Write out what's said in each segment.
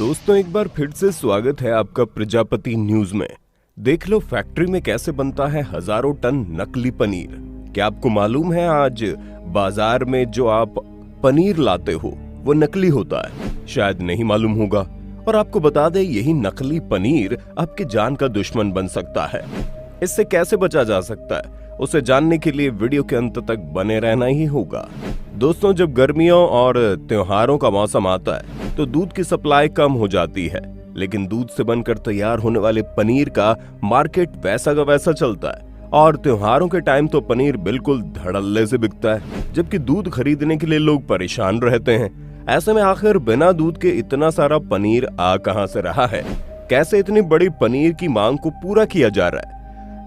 दोस्तों एक बार फिर से स्वागत है आपका प्रजापति न्यूज में। देख लो फैक्ट्री में कैसे बनता है हजारों टन नकली पनीर। क्या आपको मालूम है आज बाजार में जो आप पनीर लाते हो वो नकली होता है? शायद नहीं मालूम होगा। और आपको बता दें यही नकली पनीर आपकी जान का दुश्मन बन सकता है। इससे कैसे बचा जा सकता है उसे जानने के लिए वीडियो के अंत तक बने रहना ही होगा। दोस्तों जब गर्मियों और त्योहारों का मौसम आता है तो दूध की सप्लाई कम हो जाती है, लेकिन दूध से बनकर तैयार होने वाले पनीर का मार्केट वैसा का वैसा चलता है और त्योहारों के टाइम तो पनीर बिल्कुल धड़ल्ले से बिकता है, जबकि दूध खरीदने के लिए लोग परेशान रहते हैं। ऐसे में आखिर बिना दूध के इतना सारा पनीर आ कहां से रहा है? कैसे इतनी बड़ी पनीर की मांग को पूरा किया जा रहा है?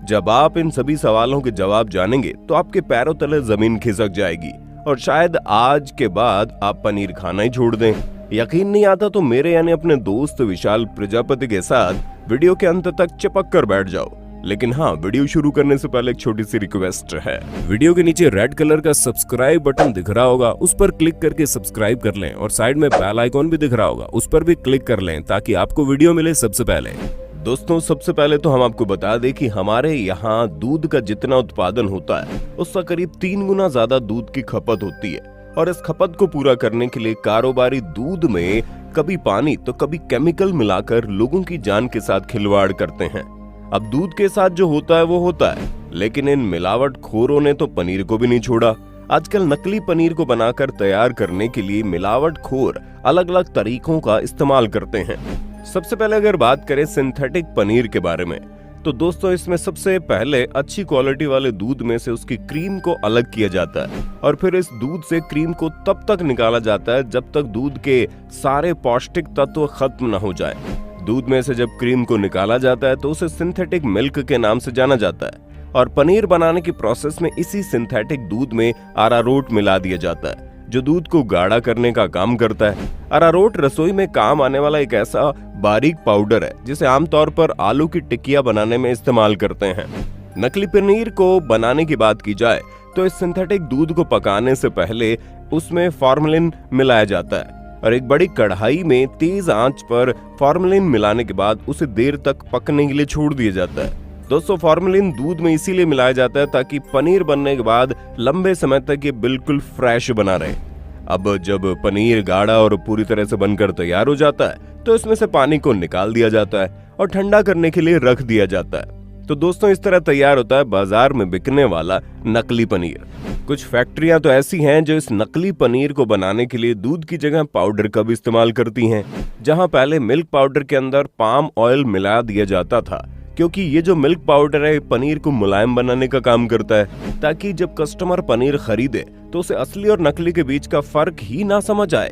जब आप इन सभी सवालों के जवाब जानेंगे तो आपके पैरों तले जमीन खिसक जाएगी और शायद आज के बाद आप पनीर खाना ही छोड़ दें। यकीन नहीं आता तो मेरे यानी अपने दोस्त विशाल प्रजापति के साथ वीडियो के अंत तक चिपक कर बैठ जाओ। लेकिन हाँ, वीडियो शुरू करने से पहले एक छोटी सी रिक्वेस्ट है। वीडियो के नीचे रेड कलर का सब्सक्राइब बटन दिख रहा होगा, उस पर क्लिक करके सब्सक्राइब कर लें और साइड में बेल आइकॉन भी दिख रहा होगा, उस पर भी क्लिक कर लें ताकि आपको वीडियो मिले सबसे पहले। दोस्तों सबसे पहले तो हम आपको बता दें कि हमारे यहाँ दूध का जितना उत्पादन होता है उसका करीब 3 गुना ज्यादा दूध की खपत होती है और इस खपत को पूरा करने के लिए कारोबारी दूध में कभी पानी तो कभी केमिकल मिलाकर लोगों की जान के साथ खिलवाड़ करते हैं। अब दूध के साथ जो होता है वो होता है, लेकिन इन मिलावटखोरों ने तो पनीर को भी नहीं छोड़ा। आजकल नकली पनीर को बनाकर तैयार करने के लिए मिलावटखोर अलग अलग तरीकों का इस्तेमाल करते हैं। सबसे पहले अगर बात करें सिंथेटिक पनीर के बारे में तो दोस्तों इसमें सबसे पहले अच्छी क्वालिटी वाले दूध में से उसकी क्रीम को अलग किया जाता है और फिर इस दूध से क्रीम को तब तक निकाला जाता है जब तक दूध के सारे पौष्टिक तत्व खत्म न हो जाए। दूध में से जब क्रीम को निकाला जाता है तो उसे सिंथेटिक मिल्क के नाम से जाना जाता है और पनीर बनाने की प्रोसेस में इसी सिंथेटिक दूध में अरारोट मिला दिया जाता है जो दूध को गाढ़ा करने का काम करता है। अरारोट रसोई में काम आने वाला एक ऐसा बारीक पाउडर है जिसे आमतौर पर आलू की टिकिया बनाने में इस्तेमाल करते हैं। नकली पनीर को बनाने की बात की जाए तो इस सिंथेटिक दूध को पकाने से पहले उसमें फॉर्मेलिन मिलाया जाता है और एक बड़ी कढ़ाई में तेज आंच पर फॉर्मेलिन मिलाने के बाद उसे देर तक पकने के लिए छोड़ दिया जाता है। दोस्तों फॉर्मेलिन दूध में इसीलिए मिलाया जाता है ताकि पनीर बनने के बाद लंबे समय तक ये बिल्कुल फ्रेश बना रहे। अब जब पनीर गाढ़ा और पूरी तरह से बनकर तैयार हो जाता है तो इसमें से पानी को निकाल दिया जाता है और ठंडा करने के लिए रख दिया जाता है। तो दोस्तों इस तरह तैयार होता है बाजार में बिकने वाला नकली पनीर। कुछ फैक्ट्रियां तो ऐसी हैं जो इस नकली पनीर को बनाने के लिए दूध की जगह पाउडर का भी इस्तेमाल करती हैं। जहां पहले मिल्क पाउडर के अंदर पाम ऑयल मिला दिया जाता था, क्योंकि ये जो मिल्क पाउडर है पनीर को मुलायम बनाने का काम करता है ताकि जब कस्टमर पनीर खरीदे तो उसे असली और नकली के बीच का फर्क ही ना समझ आए।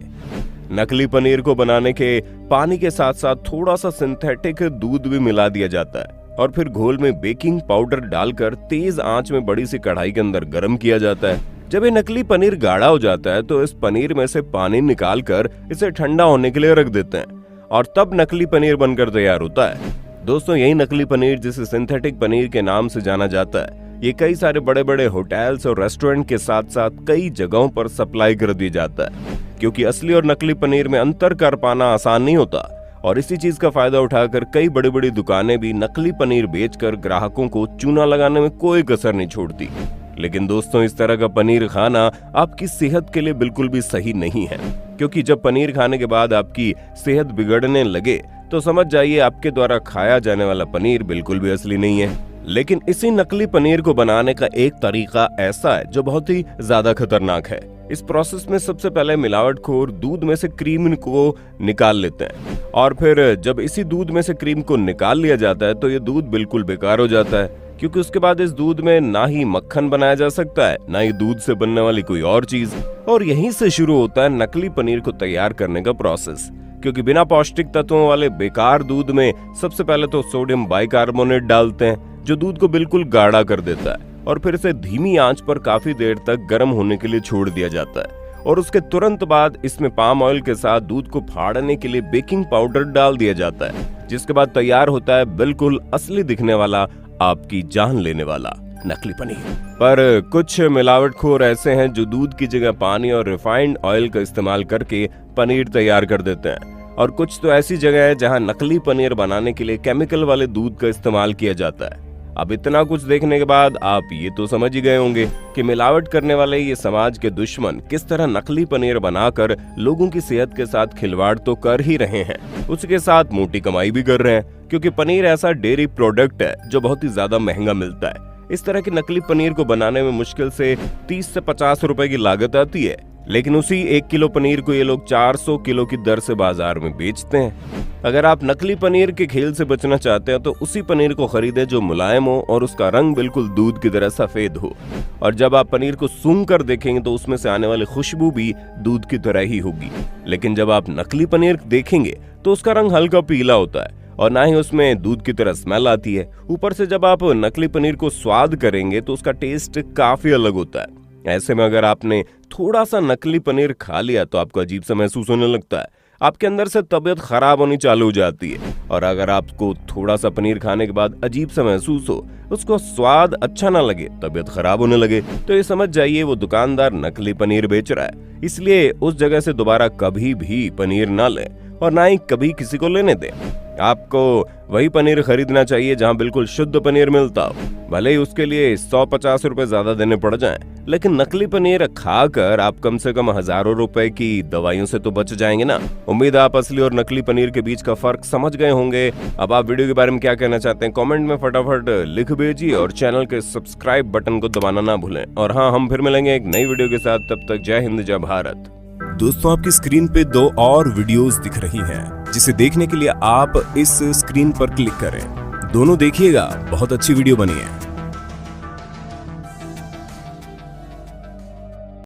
नकली पनीर को बनाने के पानी के साथ साथ थोड़ा सा सिंथेटिक दूध भी मिला दिया जाता है और फिर घोल में बेकिंग पाउडर डालकर तेज आंच में बड़ी सी कढ़ाई के अंदर गर्म किया जाता है। जब ये नकली पनीर गाढ़ा हो जाता है तो इस पनीर में से पानी निकाल कर इसे ठंडा होने के लिए रख देते हैं और तब नकली पनीर बनकर तैयार होता है। दोस्तों यही नकली पनीर जिसे सिंथेटिक पनीर के नाम से जाना जाता है ये कई सारे बड़े बड़े होटल्स और रेस्टोरेंट के साथ साथ कई जगहों पर सप्लाई कर दिया जाता है, क्योंकि असली और नकली पनीर में अंतर कर पाना आसान नहीं होता और इसी चीज का फायदा उठाकर कई बड़ी बड़ी दुकानें भी नकली पनीर बेचकर ग्राहकों को चूना लगाने में कोई कसर नहीं छोड़ती। लेकिन दोस्तों इस तरह का पनीर खाना आपकी सेहत के लिए बिल्कुल भी सही नहीं है, क्योंकि जब पनीर खाने के बाद आपकी सेहत बिगड़ने लगे तो समझ जाइए आपके द्वारा खाया जाने वाला पनीर बिल्कुल भी असली नहीं है। लेकिन इसी नकली पनीर को बनाने का एक तरीका ऐसा है जो बहुत ही ज्यादा खतरनाक है। इस प्रोसेस में सबसे पहले मिलावटखोर दूध में से क्रीम को निकाल लेते हैं और फिर जब इसी दूध में से क्रीम को निकाल लिया जाता है तो ये दूध बिल्कुल बेकार हो जाता है, क्योंकि उसके बाद इस दूध में ना ही मक्खन बनाया जा सकता है ना ही दूध से बनने वाली कोई और चीज। और यहीं से शुरू होता है नकली पनीर को तैयार करने का प्रोसेस, क्योंकि बिना पौष्टिक तत्वों वाले बेकार दूध में सबसे पहले तो सोडियम बाइकार्बोनेट डालते हैं जो दूध को बिल्कुल गाढ़ा कर देता है और फिर इसे धीमी आंच पर काफी देर तक गर्म होने के लिए छोड़ दिया जाता है और उसके तुरंत बाद इसमें पाम ऑयल के साथ दूध को फाड़ने के लिए बेकिंग पाउडर डाल दिया जाता है, जिसके बाद तैयार होता है बिल्कुल असली दिखने वाला आपकी जान लेने वाला नकली पनीर। पर कुछ मिलावटखोर ऐसे हैं जो दूध की जगह पानी और रिफाइंड ऑयल का इस्तेमाल करके पनीर तैयार कर देते हैं और कुछ तो ऐसी जगह है जहां नकली पनीर बनाने के लिए केमिकल वाले दूध का इस्तेमाल किया जाता है। अब इतना कुछ देखने के बाद आप ये तो समझ ही गए होंगे कि मिलावट करने वाले ये समाज के दुश्मन किस तरह नकली पनीर बनाकर लोगों की सेहत के साथ खिलवाड़ तो कर ही रहे हैं, उसके साथ मोटी कमाई भी कर रहे हैं, क्योंकि पनीर ऐसा डेयरी प्रोडक्ट है जो बहुत ही ज्यादा महंगा मिलता है। इस तरह के नकली पनीर को बनाने में मुश्किल से 30 से 50 रुपए की लागत आती है, लेकिन उसी 1 किलो पनीर को ये लोग 400 किलो की दर से बाजार में बेचते हैं। अगर आप नकली पनीर के खेल से बचना चाहते हैं तो उसी पनीर को खरीदें जो मुलायम हो और उसका रंग बिल्कुल दूध की तरह सफेद हो, और जब आप पनीर को सूंघ कर देखेंगे तो उसमें से आने वाली खुशबू भी दूध की तरह ही होगी। लेकिन जब आप नकली पनीर देखेंगे तो उसका रंग हल्का पीला होता है और ना ही उसमें दूध की तरह स्मेल आती है। ऊपर से जब आप नकली पनीर को स्वाद करेंगे तो उसका टेस्ट काफी अलग होता है। ऐसे में अगर आपने थोड़ा सा नकली पनीर खा लिया तो आपको अजीब सा महसूस होने लगता है, आपके अंदर से तबीयत खराब होनी चालू हो जाती है। और अगर आपको थोड़ा सा पनीर खाने के बाद अजीब सा महसूस हो, उसको स्वाद अच्छा ना लगे, तबीयत खराब होने लगे, तो ये समझ जाइए वो दुकानदार नकली पनीर बेच रहा है। इसलिए उस जगह से दोबारा कभी भी पनीर ना लें और ना ही कभी किसी को लेने दें। आपको वही पनीर खरीदना चाहिए जहां बिल्कुल शुद्ध पनीर मिलता हो, भले ही उसके लिए 150 रुपए ज्यादा देने पड़ जाएं, लेकिन नकली पनीर खाकर आप कम से कम हजारों रुपए की दवाइयों से तो बच जाएंगे ना। उम्मीद है आप असली और नकली पनीर के बीच का फर्क समझ गए होंगे। अब आप वीडियो के बारे में क्या कहना चाहते हैं कमेंट में फटाफट लिख भेजिए और चैनल के सब्सक्राइब बटन को दबाना ना भूलें। और हाँ, हम फिर मिलेंगे एक नई वीडियो के साथ, तब तक जय हिंद जय भारत। दोस्तों, आपकी स्क्रीन पे 2 और वीडियोस दिख रही हैं, जिसे देखने के लिए आप इस स्क्रीन पर क्लिक करें। दोनों देखिएगा, बहुत अच्छी वीडियो बनी है।